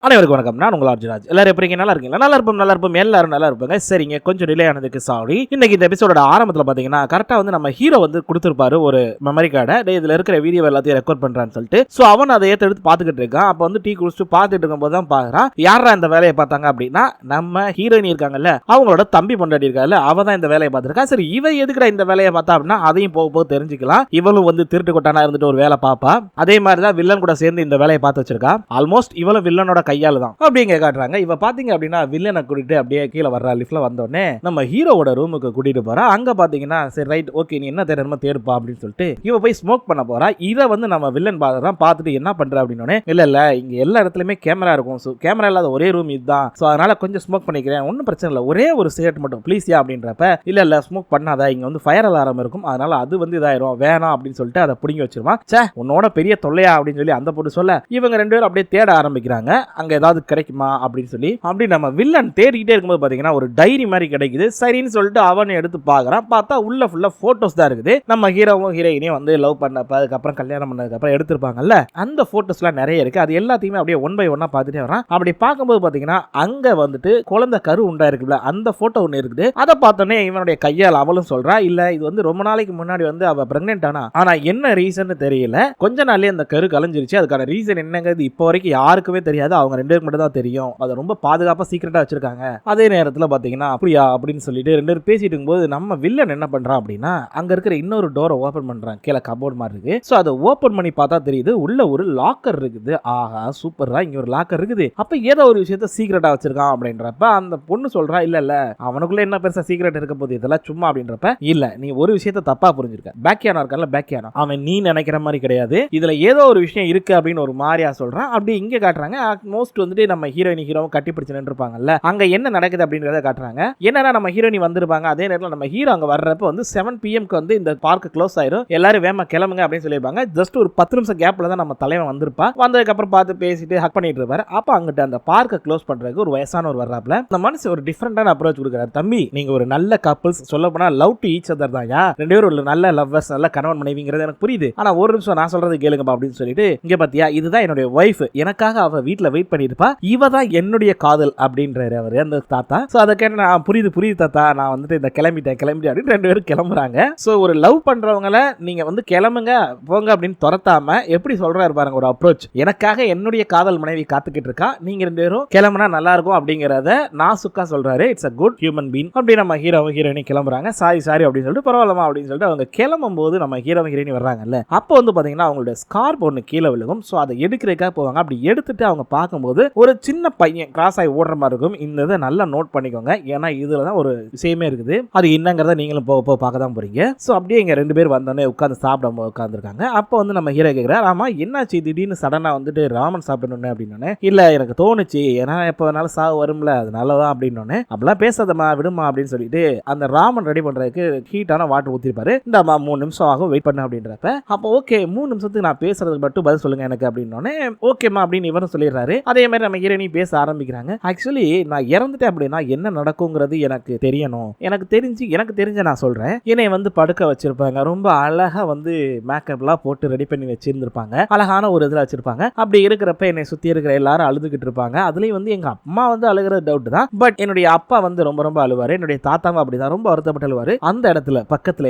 அனைவருக்கும் வணக்கம். நான் உங்கள் அர்ஜுனாஜ். எல்லாரும் எப்படி நல்லா இருக்கீங்களா? நல்லா இருப்போம் எல்லாரும் நல்லா இருப்பாங்க. சரிங்க, கொஞ்சம் டிலே ஆனதுக்கு சாரி. இன்னைக்கு இந்த எபிசோட ஆரம்பத்தில் பார்த்தீங்கன்னா கரெக்டாக வந்து நம்ம ஹீரோ வந்து கொடுத்துருப்பாரு ஒரு மெமரி கார்டை. இதில் இருக்கிற வீடியோ எல்லாத்தையும் ரெக்கார்ட் பண்ணுறான்னு சொல்லிட்டு. ஸோ அவன் அதை எடுத்து பார்த்துக்கிட்டு இருக்கான். அப்போ வந்து டீ குடிச்சிட்டு பார்த்துட்டு இருக்கும்போது தான் பார்க்குறான், யாரா இந்த வேலையை பார்த்தாங்க அப்படின்னா நம்ம ஹீரோயினி இருக்காங்கல்ல, அவங்களோட தம்பி பொண்டாட்டி இருக்காங்கல்ல, அவ தான் இந்த வேலையை பார்த்துருக்கா. சரி, இவ எதுக்குடா இந்த வேலையை பார்த்தா அப்படின்னா அதையும் போக போக தெரிஞ்சுக்கலாம். இவளும் வந்து திருட்டு கொட்டானா இருந்துட்டு ஒரு வேலை பார்ப்பா. அதே மாதிரி தான் வில்லன் கூட சேர்ந்து இந்த வேலையை பார்த்து வச்சிருக்கா. ஆல்மோஸ்ட் இவளும் வில்லனோட கையால தான் அப்படிங்க காட்டுறாங்க. இவ பாத்தீங்க அப்படின்னா வில்லனை கூட்டிட்டு அப்படியே கீழே வர்றா. லிஃப்ட்ல வந்தோடனே நம்ம ஹீரோவோட ரூமுக்கு கூட்டிட்டு போறா. அங்க பாத்தீங்கன்னா சரி ரைட் ஓகே, நீ என்ன தேடணுமோ தேடுப்பா அப்படின்னு சொல்லிட்டு இவ போய் ஸ்மோக் பண்ண போறா. இதை வந்து நம்ம வில்லன் பாக்குறான். பார்த்துட்டு என்ன பண்ற அப்படின்னு, இல்ல இங்க எல்லா இடத்துலயுமே கேமரா இருக்கும், ஸோ கேமரா இல்லாத ஒரே ரூம் இதுதான், ஸோ அதனால கொஞ்சம் ஸ்மோக் பண்ணிக்கிறேன், ஒன்றும் பிரச்சனை இல்லை, ஒரே ஒரு சிகரெட் மட்டும் ப்ளீஸ் யா அப்படின்றப்ப இல்ல ஸ்மோக் பண்ணாத, இங்க வந்து ஃபயர் அலாரம் இருக்கும், அதனால அது வந்து இதாயிரும், வேணாம் அப்படின்னு சொல்லிட்டு அதை பிடிங்கி வச்சிருவான். சே, உன்னோட பெரிய தொல்லையா அப்படின்னு சொல்லி அந்த போட்டு சொல்ல இவங்க ரெண்டு பேரும் அப்படியே தேட ஆரம்பிக்கிறாங்க. அங்க ஏதாவது கிடைக்குமா அப்படின்னு சொல்லி அப்படி நம்ம வில்லன் தேடிக்கிட்டே இருக்கும்போது பாத்தீங்கன்னா ஒரு டைரி மாதிரி கிடைக்குது. சரின்னு சொல்லிட்டு அவனை எடுத்து பாக்குறான். பார்த்தா உள்ள ஃபுல்லா போட்டோஸ் தான் இருக்குது. நம்ம ஹீரோவும் ஹீரோயினையும் வந்து லவ் பண்ணப்ப அதுக்கப்புறம் கல்யாணம் பண்ணதுக்கு அப்புறம் எடுத்திருப்பாங்கல்ல, அந்த போட்டோஸ்லாம் நிறைய இருக்கு. அது எல்லாத்தையுமே அப்படியே ஒன் பை ஒன்னா பார்த்துட்டே வரான். அப்படி பார்க்கும்போது பாத்தீங்கன்னா அங்க வந்துட்டு குழந்தை கரு உண்டா இருக்குல்ல, அந்த போட்டோ ஒன்று இருக்குது. அதை பார்த்தோன்னே இவனுடைய கையால் அவளும் சொல்றா, இல்ல இது வந்து ரொம்ப நாளைக்கு முன்னாடி வந்து அவ பிரெக்னென்ட் ஆனா என்ன ரீசன் தெரியல, கொஞ்ச நாள்லயே அந்த கரு கலைஞ்சிருச்சு, அதுக்கான ரீசன் என்னங்கிறது இப்போ வரைக்கும் யாருக்குமே தெரியாது, அவங்க ரெண்டு பேருக்கு மட்டும் தான் தெரியும், அதை ரொம்ப பாதுகாப்பா சீக்கிரட்டா வச்சிருக்காங்க. அதே நேரத்தில் பாத்தீங்கன்னா அப்படியா அப்படின்னு சொல்லிட்டு ரெண்டு பேரும் பேசிட்டு இருக்கும்போது நம்ம வில்லன் என்ன பண்றான் அப்படின்னா அங்க இருக்கிற இன்னொரு டோரை ஓபன் பண்றான். கீழே கபோர்ட் மாதிரி இருக்கு. சோ அதை ஓபன் பண்ணி பார்த்தா தெரியுது உள்ள ஒரு லாக்கர் இருக்குது. ஆஹா சூப்பரா, இங்க ஒரு லாக்கர் இருக்குது. அப்ப ஏதோ ஒரு விஷயத்த சீக்கிரட்டா வச்சிருக்கான் அப்படின்றப்ப அந்த பொண்ணு சொல்றா, இல்ல அவனுக்குள்ள என்ன பெருசா சீக்கிரட் இருக்க போது, இதெல்லாம் சும்மா அப்படின்றப்ப இல்ல நீ ஒரு விஷயத்த தப்பா புரிஞ்சிருக்க. பேக்கியானா இருக்கான்ல, பேக்கியானா அவன் நீ நினைக்கிற மாதிரி கிடையாது, இதுல ஏதோ ஒரு விஷயம் இருக்கு அப்படின்னு ஒரு மாதிரியா சொல்றான். அப்படி இங்க காட்டுறாங்க. மோஸ்ட் வந்துட்டு நம்ம ஹீரோயினி ஹீரோவும் கட்டி பிடிச்சு நின்றுப்பாங்கல்ல, அங்க என்ன நடக்குது அப்படின்றத காட்டுறாங்க. என்னன்னா நம்ம ஹீரோயினி வந்திருப்பாங்க. அதே நேரத்தில் நம்ம ஹீரோ அங்க வர்றப்ப வந்து 7 PM வந்து இந்த பார்க் க்ளோஸ் ஆயிரும், எல்லாரும் வேமா கிளம்புங்க அப்படின்னு சொல்லியிருப்பாங்க. ஜஸ்ட் ஒரு 10 நிமிஷம் கேப்ல தான் நம்ம தலைவன் வந்திருப்பா. வந்ததுக்கு அப்புறம் பார்த்து பேசிட்டு ஹக் பண்ணிட்டு இருப்பாரு. அப்ப அங்கிட்ட அந்த பார்க்கை க்ளோஸ் பண்றதுக்கு ஒரு வயசானவர் வர்றாப்ல. அந்த மனுஷன் ஒரு டிஃபரெண்டான அப்ரோச் கொடுக்குறாரு. தம்பி, நீங்க ஒரு நல்ல கப்பிள்ஸ், சொல்ல போனா லவ் டு ஈச் அதர் தான், ரெண்டு பேரும் ஒரு நல்ல லவ்வர்ஸ், நல்ல கணவன் மனைவிங்கிறது எனக்கு புரியுது, ஆனா ஒரு நிமிஷம் நான் சொல்றது கேளுங்கப்பா அப்படின்னு சொல்லிட்டு, இங்க பாத்தியா இதுதான் என்னுடைய வைஃப், எனக்காக அவ வீட்டுல வெயிட் பண்ணிட்டு இருப்பா, இவ தான் என்னுடைய காதல் அப்படின்றாரு அவரு அந்த தாத்தா. சோ அதை கேட்டு நான் புரியுது தாத்தா, நான் வந்துட்டு இந்த கிளம்பிட்டேன் அப்படின்னு ரெண்டு பேரும் கிளம்புறாங்க. சோ ஒரு லவ் பண்றவங்கள நீங்க வந்து கிளம்புங்க போங்க அப்படின்னு துரத்தாம எப்படி சொல்றாரு பாருங்க ஒரு அப்ரோச். எனக்காக என்னுடைய காதல் மனைவி காத்துக்கிட்டு இருக்கா, நீங்க ரெண்டு பேரும் கிளம்புனா நல்லா இருக்கும் அப்படிங்கறத நாசுக்கா சொல்றாரு. It's a good human being. அப்படி நம்ம ஹீரோவும் ஹீரோயினி கிளம்புறாங்க. சாரி அப்படின்னு சொல்லிட்டு பரவாயில்லமா அப்படின்னு சொல்லிட்டு அவங்க கிளம்பும் போது நம்ம ஹீரோவும் ஹீரோயினி வர்றாங்கல்ல, அப்போ வந்து பாத்தீங்கன்னா அவங்களுடைய ஸ்கார்ப் ஒன்று கீழே விழுகும். சோ அதை எடுக்கிறதுக்காக போவாங்க. அப்படி எடுத்துட்டு அவங்க பார்க்கும்போது ஒரு சின்ன பையன் கிராஸ் ஆகி ஓடுற மாதிரி இருக்கும். இந்த இதை நல்லா நோட் பண்ணிக்கோங்க, ஏன்னா இதுல தான் ஒரு விஷயமே இருக்குது. அது என்னங்கிறத நீங்களும் போக பார்க்க தான் போறீங்க. சோ அப்படியே இங்க ரெண்டு பேர் வந்தோடனே உட்காந்து சாப்பிட உட்காந்துருக்காங்க. அப்போ வந்து நம்ம ஹீரோ கேட்கிறார், ஆமா என்னாச்சு திடீர்னு சடனா வந்துட்டு ராமன் சாப்பிடணும்னு அப்படின்னு. இல்ல எனக்கு தோணுச்சு, ஏன்னா எப்போ வேணாலும் சாவு வரும்ல, அதனாலதான் அப்படின்னு. அப்படிலாம் பேசாதமா விடுமா அப்படின்னு சொல்லிட்டு அந்த ராமன் ரெடி பண்றதுக்கு ஹீட்டான வாட்டர் ஊத்திருப்பாரு. இந்த 3 நிமிஷம் ஆகும் வெயிட் பண்ண அப்படின்றப்ப அப்போ ஓகே 3 நிமிஷத்துக்கு நான் பேசுறதுக்கு மட்டும் பதில் சொல்லுங்க எனக்கு அப்படின்னு ஓகேமா அப்படின்னு இவரும் சொல்லிடுறாரு. அதே மாதிரி நம்ம ஹீரோயினி பேச ஆரம்பிக்கிறாங்க. ஆக்சுவலி நான் இறந்துட்டேன் அப்படின்னா என்ன நடக்குங்கிறது எனக்கு தெரியணும், எனக்கு தெரிஞ்ச நான் சொல்றேன். என்னை வந்து படுக்க வச்சிருப்பாங்க, ரொம்ப அழகா வந்து மேக்கப்லாம் போட்டு ரெடி பண்ணி வச்சிருந்திருப்பாங்க, அழகான ஒரு இதில் வச்சிருப்பாங்க. அப்படி இருக்கிறப்ப என்னை சுத்தி இருக்கிற எல்லாரும் அழுதுகிட்டு இருப்பாங்க. அதுலயும் வந்து எங்க அம்மா வந்து அழுகிறது டவுட் தான், பட் என்னுடைய அப்பா வந்து ரொம்ப ரொம்ப அழுவாரு, என்னுடைய தாத்தாவும் அப்படிதான் ரொம்ப வருத்தப்பட்டு அழுவாரு. அந்த இடத்துல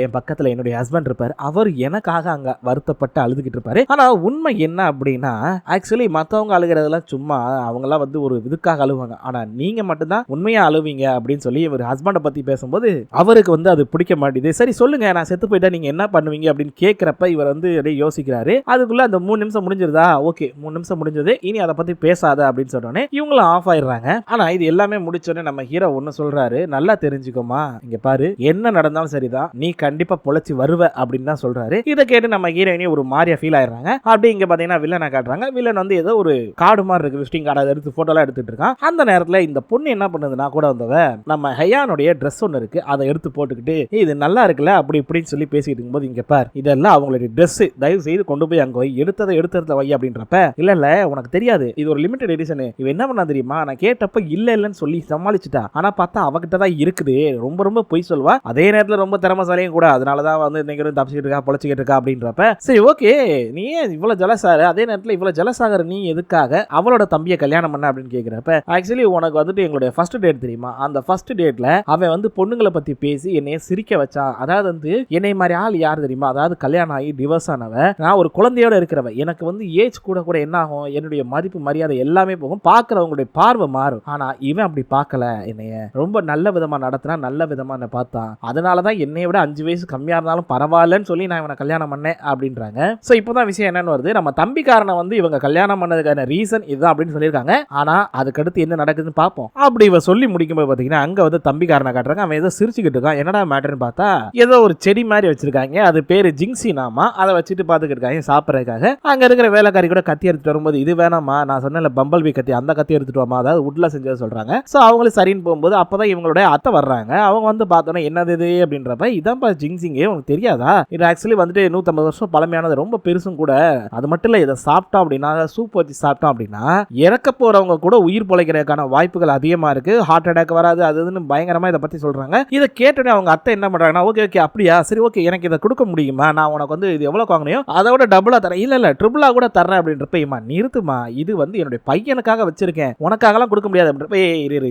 என் பக்கத்துல என்னுடைய ஹஸ்பண்ட் இருப்பாரு, அவர் எனக்காக அங்க வருத்தப்பட்டு அழுதுகிட்டு இருப்பாரு. ஆனா உண்மை என்ன அப்படின்னா ஆக்சுவலி மத்தவங்க அழுகிறதெல்லாம் சும்மா அவங்களாம் வந்து ஒரு இதுக்காக அழுவாங்க, ஆனா நீங்க மட்டும்தான் உண்மையா அழுவீங்க அப்படின்னு சொல்லி இவர் ஹஸ்பண்டை பத்தி பேசும்போது அவருக்கு வந்து அது பிடிக்க மாட்டேது. சரி சொல்லுங்க, நான் செத்து போயிட்டா நீங்க என்ன பண்ணுவீங்க அப்படின்னு கேட்கிறப்ப இவர் வந்து யோசிக்கிறாரு. அதுக்குள்ள அந்த 3 நிமிஷம் முடிஞ்சிருதா, ஓகே 3 நிமிஷம் முடிஞ்சது, இனி அதை பத்தி பேசாத அப்படின்னு சொன்னோடனே இவங்களும் ஆஃப் ஆயிடுறாங்க. ஆனா இது எல்லாமே முடிச்சோடனே நம்ம ஹீரோ ஒன்னு சொல்றாரு, நல்லா தெரிஞ்சுக்கோமா, இங்க பாரு என்ன நடந்தாலும் சரிதான், நீ கண்டிப்பா பொழைச்சி வருவ அப்படின்னு தான் சொல்றாரு. இதை கேட்டு நம்ம ஹீரோயினி ஒரு மாதிரியா ஃபீல் ஆயிடுறாங்க. அப்படி இங்க பாத்தீங்கன்னா வில்லனை காட்டுறாங்க. வில்லன் வந்து ஏதோ ஒரு கார்டு மாதிரி இருக்கு, விசிட்டிங் கார்டு, அதை எடுத்து போட்டோலாம் எடுத்துட்டு இருக்கான். அந்த நேரத்துல இந்த பொண்ணு என்ன பண்ணுதுன்னா கூட வந்தவ நம்ம ஹையானுடைய ட்ரெஸ் ஒன்று இருக்கு, அதை எடுத்து போட்டுக்கிட்டு இது நல்லா இருக்குல்ல அப்படி இப்படின்னு சொல்லி பேசிட்டு இருக்கும்போது இங்க பார் இதெல்லாம் அவங்களுடைய ட்ரெஸ், தயவு செய்து கொண்டு போய் அங்க வை, எடுத்ததை வை அப்படின்றப்ப இல்ல உனக்கு தெரியாது இது ஒரு லிமிடெட் எடிஷன், இவ என்ன பண்ணா தெரியுமா, நான் கேட்டப்ப இல்லன்னு சொல்லி சமாளிச்சுட்டா, ஆனா பார்த்தா அவகிட்ட தான் இருக்குது, ரொம்ப ரொம்ப பொய் சொல்வா, அதே நேரத்துல ரொம்ப திறமசாலியும் கூட, அதனாலதான் வந்து இன்னைக்கு தப்பிச்சுட்டு இருக்கா பொழைச்சிக்கிட்டு இருக்கா அப்படின்றப்ப சரி ஓகே நீ இவ்வளவு ஜலசாரு, அதே நேரத்துல இவ்வளவு ஜலசாகர நீ எதுக்காக அவளோட யாரோட தம்பியை கல்யாணம் பண்ண அப்படின்னு கேட்கிறப்ப ஆக்சுவலி உனக்கு வந்துட்டு எங்களுடைய ஃபர்ஸ்ட் டேட் தெரியுமா, அந்த ஃபர்ஸ்ட் டேட்ல அவன் வந்து பொண்ணுங்களை பத்தி பேசி என்னைய சிரிக்க வச்சான். அதாவது வந்து என்னை மாதிரி ஆள் யார் தெரியுமா, அதாவது கல்யாணம் ஆகி டிவோர்ஸ் ஆனவ, நான் ஒரு குழந்தையோட இருக்கிறவ, எனக்கு வந்து ஏஜ் கூட கூட என்ன ஆகும், என்னுடைய மதிப்பு மரியாதை எல்லாமே போகும், பார்க்கிறவங்களுடைய பார்வை மாறும். ஆனா இவன் அப்படி பார்க்கல, என்னைய ரொம்ப நல்ல விதமா நடத்தினா, நல்ல விதமா என்ன பார்த்தான். அதனாலதான் என்னை விட 5 வயசு கம்மியா இருந்தாலும் பரவாயில்லன்னு சொல்லி நான் இவனை கல்யாணம் பண்ணேன் அப்படின்றாங்க. சோ இப்பதான் விஷயம் என்னன்னு வருது, நம்ம தம்பிக்காரனை வந்து இவங்க கல்யாணம் பண்ணதுக்கான ரீசன் இதுதான் அப்படின்னு சொல்லியிருக்காங்க. ஆனா அதுக்கடுத்து என்ன நடக்குதுன்னு பார்ப்போம். அப்படி இவ சொல்லி முடிக்கும்போது பாத்தீங்கன்னா அங்க வந்து தம்பிக்காரனை காட்டுறாங்க. அவன் ஏதோ சிரிச்சுக்கிட்டு இருக்கான். என்னடா மேட்டர்னு பார்த்தா ஏதோ ஒரு செடி மாதிரி வச்சிருக்காங்க, அது பேரு ஜிங்சி நாமா, அதை வச்சுட்டு பாத்துக்கிட்டு இருக்காங்க சாப்பிடறதுக்காக. அங்க இருக்கிற வேலைக்காரி கூட கத்தி எடுத்துட்டு வரும்போது இது வேணாமா, நான் சொன்ன பம்பல் பி கத்தி, அந்த கத்தி எடுத்துட்டு வாமா, அதாவது உட்ல செஞ்சது சொல்றாங்க. சோ அவங்களும் சரின்னு போகும்போது அப்பதான் இவங்களுடைய அத்தை வர்றாங்க. அவங்க வந்து பார்த்தோன்னா என்னது இது அப்படின்றப்ப இதான்ப்பா ஜிங்சிங்கே, உனக்கு தெரியாதா, இது ஆக்சுவலி வந்துட்டு 150 வருஷம் பழமையானது, ரொம்ப பெருசும் கூட. அது மட்டும் இல்ல, இதை சாப்பிட்டோம் அப்படின்னா, சூப் வச்சு சாப்பிட்டோம் அப்படின்னா இறக்க போறவங்க கூட உயிர் பொழைக்கிறதுக்கான வாய்ப்புகள் அதிகமா இருக்கு, ஹார்ட் அட்டாக் வராது, அதுன்னு பயங்கரமா இதை பத்தி சொல்றாங்க. இதை கேட்டோன்னே அவங்க அத்தை என்ன பண்றாங்கன்னா, ஓகே ஓகே அப்படியா, சரி ஓகே, எனக்கு இதை கொடுக்க முடியுமா, நான் உனக்கு வந்து இது எவ்வளவு வாங்கினியோ அதை விட டபுளா தரேன், இல்ல ட்ரிபிளா கூட தரேன் அப்படின்றப்ப, நிறுத்துமா, இது வந்து என்னுடைய பையனுக்காக வச்சிருக்கேன், உனக்காகலாம் கொடுக்க முடியாது அப்படின்றப்ப,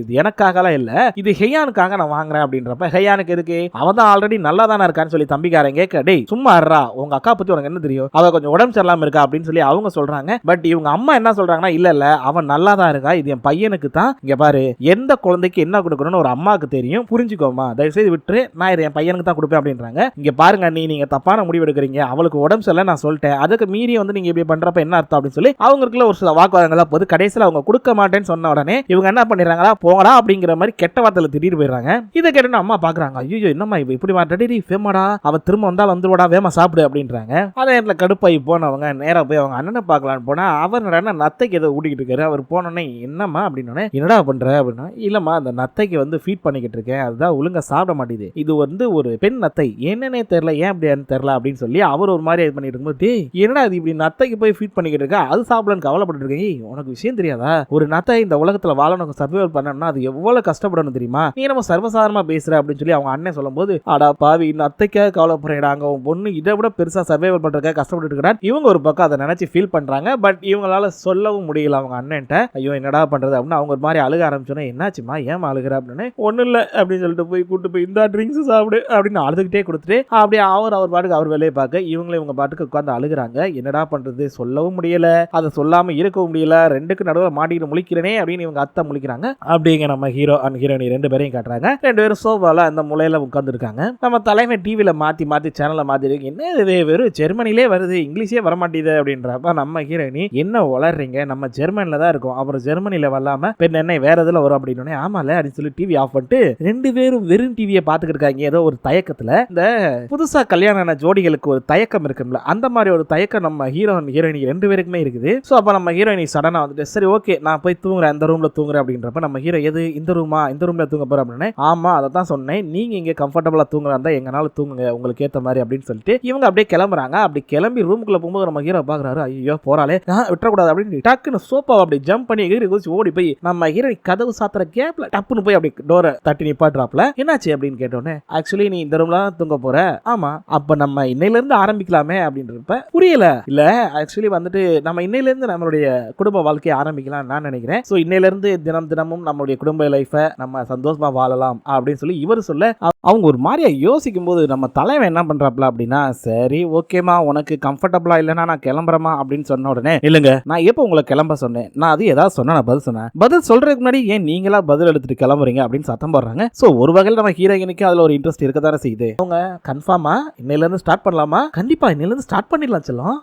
இது எனக்காகலாம் இல்ல, இது ஹெயானுக்காக நான் வாங்குறேன் அப்படின்றப்ப, ஹெயானுக்கு எதுக்கு, அவன் தான் ஆல்ரெடி நல்லா தானே இருக்கான்னு சொல்லி தம்பிக்காரன் கேட்க, டேய் சும்மா இருடா, உங்க அக்கா பத்தி உனக்கு என்ன தெரியும், அவ கொஞ்சம் உடம்பு சரியில்லாம இருக்கா அப்படின்னு சொல்லி அவங்க சொல்றாங்க. பட் இவங்க அம்மா என்ன சொல்றாங்கன்னா, இல்ல அவன் நல்லா தான் இருக்கா, இது என் பையனுக்கு தான், இங்க பாரு எந்த குழந்தைக்கு என்ன கொடுக்கணும்னு ஒரு அம்மாவுக்கு தெரியும், புரிஞ்சுக்கோமா, தயவு செய்து விட்டு நான் இதை என் பையனுக்கு தான் கொடுப்பேன் அப்படின்றாங்க. இங்க பாருங்க, நீங்க தப்பான முடிவு எடுக்கிறீங்க, அவளுக்கு உடம்பு சரியில்லை நான் சொல்லிட்டேன், அதுக்கு மீறி வந்து நீங்க இப்படி பண்றப்ப என்ன அர்த்தம் அப்படின்னு சொல்லி அவங்களுக்குள்ள ஒரு சில வாக்குவாதங்களா போது. கடைசியில் அவங்க கொடுக்க மாட்டேன்னு சொன்ன உடனே இவங்க என்ன பண்ணிடுறாங்களா, போங்கடா அப்படிங்கிற மாதிரி கெட்ட வார்த்தையில திடீர்னு போயிடுறாங்க. இதை கேட்டு அம்மா பாக்குறாங்க, ஐயோ என்னம்மா இவ இப்படி மாட்டேடி, ஃபேமாடா, அவ திரும்ப வந்தா வந்துடா, வேமா சாப்பிடு அப்படின்றாங்க. அதே நேரத்தில் கடுப்பாகி போனவங்க நேராக போய் அவங்க அண்ணனை பார்க்கலான்னு போனா அவர் நத்தைக்கு ஏதோ ஊட்டிக்கிட்டு இருக்காரு. அவர் போனோடனே என்னம்மா அப்படின்னு, என்னடா பண்ற அப்படின்னா, இல்லம்மா அந்த நத்தைக்கு வந்து ஃபீட் பண்ணிக்கிட்டு இருக்கேன், அதுதான் ஒழுங்கா சாப்பிட மாட்டேது, இது வந்து ஒரு பெண் நத்தை, என்னன்னே தெரியல, ஏன் அப்படி தெரியல அப்படின்னு சொல்லி அவர் ஒரு மாதிரி இது பண்ணிட்டு இருக்கும்போது, என்னடா இது இப்படி நத்தைக்கு போய் ஃபீட் பண்ணிக்கிட்டு இருக்கா, அது சாப்பிடலன்னு கவலைப்பட்டு இருக்கேன், உனக்கு விஷயம் தெரியாதா, ஒரு நத்தை இந்த உலகத்துல வாழணும், சர்வைவல் பண்ணணும்னா அது எவ்வளவு கஷ்டப்படணும் தெரியுமா, நீ நம்ம சர்வசாதாரணமா பேசுற அப்படின்னு சொல்லி அவங்க அண்ணன் சொல்லும் போது, அடா பாவி, நத்தைக்காக கவலைப்படுறாங்க, அவங்க பொண்ணு இதை விட பெருசா சர்வைவல் பண்றதுக்காக கஷ்டப்பட்டு இருக்கிறார். இவங்க ஒரு பக்கம் அதை நினைச்சு ஃபீல் பண்றாங்க. பட் இவங்களால சொல்லவும் முடியல அவங்க அண்ணன்ட்ட. ஐயோ என்னடா பண்றது அப்படின்னு அவங்க ஒரு மாதிரி அழுக ஆரம்பிச்சோன்னா, என்னாச்சுமா ஏமா அழுகிற அப்படின்னு, ஒன்னும் இல்லை அப்படின்னு சொல்லிட்டு போய் கூட்டு போய் இந்த ட்ரிங்க்ஸ் சாப்பிடு அப்படின்னு அழுதுகிட்டே கொடுத்துட்டு அப்படியே அவர் பாட்டுக்கு அவர் வேலையை பார்க்க இவங்களும் இவங்க பாட்டுக்கு உட்காந்து அழுகுறாங்க. என்னடா பண்றது, சொல்லவும் முடியல, அதை சொல்லாம இருக்கவும் முடியல, ரெண்டுக்கு நடுவில் மாட்டிட்டு முழிக்கிறனே அப்படின்னு இவங்க அத்தை முழிக்கிறாங்க. அப்படிங்க நம்ம ஹீரோ அண்ட் ஹீரோயினி 2 பேரையும் காட்டுறாங்க. 2 பேரும் சோஃபால அந்த மூலையில உட்கார்ந்து இருக்காங்க. நம்ம தலைமை டிவில மாத்தி சேனலை மாத்தி, என்ன இது வெறும் ஜெர்மனிலே வருது, இங்கிலீஷே வர மாட்டேது அப்படின்றப்ப நம்ம ஹீரோயினி, என்ன வளர்றீங்க, நம்ம ஜெர்மனில தான் இருக்கோம், அப்புறம் ஜெர்மனில வரலாம பெண் என்ன வேற எதுல வரும் அப்படின்னு, ஆமால அப்படின்னு சொல்லி டிவி ஆஃப் பண்ணிட்டு 2 பேரும் வெறும் டிவியை பார்த்துக்கிட்டு இருக்காங்க. ஏதோ ஒரு தயக்கத்துல, இந்த புதுசா கல்யாண ஜோடிகளுக்கு ஒரு தயக்கம் இருக்கும்ல, அந்த மாதிரி ஒரு தயக்கம் நம்ம ஹீரோ ஹீரோயினி 2 பேருக்குமே இருக்குது. சோ அப்ப நம்ம ஹீரோயினி சடனா வந்துட்டு, சரி ஓகே நான் போய் தூங்குறேன், அந்த ரூம்ல தூங்குறேன் அப்படின்றப்ப நம்ம ஹீரோ, எது இந்த ரூமா, இந்த ரூம்ல தூங்க போற அப்படின்னு, ஆமா அதை தான் சொன்னேன், நீங்க இங்க கம்ஃபர்டபுளா தூங்குறா இருந்தா எங்கனால தூங்குங்க உங்களுக்கு ஏத்த மாதிரி அப்படின்னு சொல்லிட்டு இவங்க அப்படியே கிளம்புறாங்க. அப்படி கிளம்பி ரூமுக்குள்ள போகும்போது நம்ம ஹீரோ பாக்குறாரு, ஐயோ போறாளே விட்டுறக்கூடாது அப்படின்னு டக்குன்னு சோப்பா அப்படி ஜம்ப் பண்ணி எகிரி குதிச்சு ஓடி போய் நம்ம ஹீரோயின் கதவு சாத்துற கேப்ல டப்புன்னு போய் அப்படி டோரை தட்டி நிப்பாட்டுறாப்ல. என்னாச்சு அப்படின்னு கேட்டோன்னே, ஆக்சுவலி நீ இந்த ரூம்ல தூங்க போற, ஆமா அப்ப நம்ம இன்னையில இருந்து ஆரம்பிக்கலாமே அப்படின்றப்ப, புரியல, இல்ல ஆக்சுவலி வந்துட்டு நம்ம இன்னையில இருந்து நம்மளுடைய குடும்ப வாழ்க்கையை ஆரம்பிக்கலாம் நான் நினைக்கிறேன். சோ இன்னையில இருந்து தினமும் நம்மளுடைய குடும்ப லைஃப நம்ம சந்தோஷமா வாழலாம் அப்படின்னு சொல்லி இவர் சொல்ல, அவங்க ஒரு மாதிரியா யோசிக்கும் போது நம்ம தலைவன் என்ன பண்றாப்ல அப்படின்னா, சரி ஓகேமா உனக்கு கம்ஃபர்டபுளா இல்லைன்னா நான் கிளம்புறமா அப்படின்னு சொன்ன உடனே, இல்லைங்க நான் எப்போ உங்களை கிளம்ப சொன்னேன், நான் அது ஏதாவது சொன்னா நான் பதில் சொன்னேன், பதில் சொல்றதுக்கு முன்னாடி ஏன் நீங்களா பதில் எடுத்துட்டு கிளம்புறீங்க அப்படின்னு சத்தம் போடுறாங்க. சோ ஒரு வகையில் நம்ம ஹீரோயினுக்கு அதுல ஒரு இன்ட்ரெஸ்ட் இருக்க தானே செய்யுது. அவங்க கன்ஃபார்மா இன்னையில இருந்து ஸ்டார்ட் பண்ணலாமா, கண்டிப்பா இன்னையில இருந்து ஸ்டார்ட் பண்ணிடலாம் செல்லம்,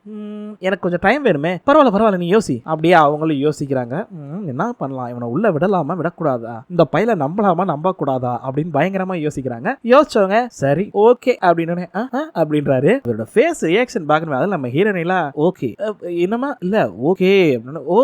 எனக்கு கொஞ்சம் டைம் வேணுமே, பரவாயில்ல நீ யோசி. அப்படியே அவங்களும் யோசிக்கிறாங்க, என்ன பண்ணலாம், இவனை உள்ள விடலாமா விடக்கூடாதா, இந்த பையல நம்பலாமா நம்ப கூடாதா அப்படின்னு பயங்கரமா யோசிக்கிறாங்க. யோசிச்சவங்க சரி ஓகே அப்படின்னு அப்படின்றாரு. அவரோட ஃபேஸ் ரியாக்ஷன் பார்க்கணும். அதில் நம்ம ஹீரோயின்லாம் ஓகே என்னமா இல்ல ஓகே அப்படின்னு, ஓ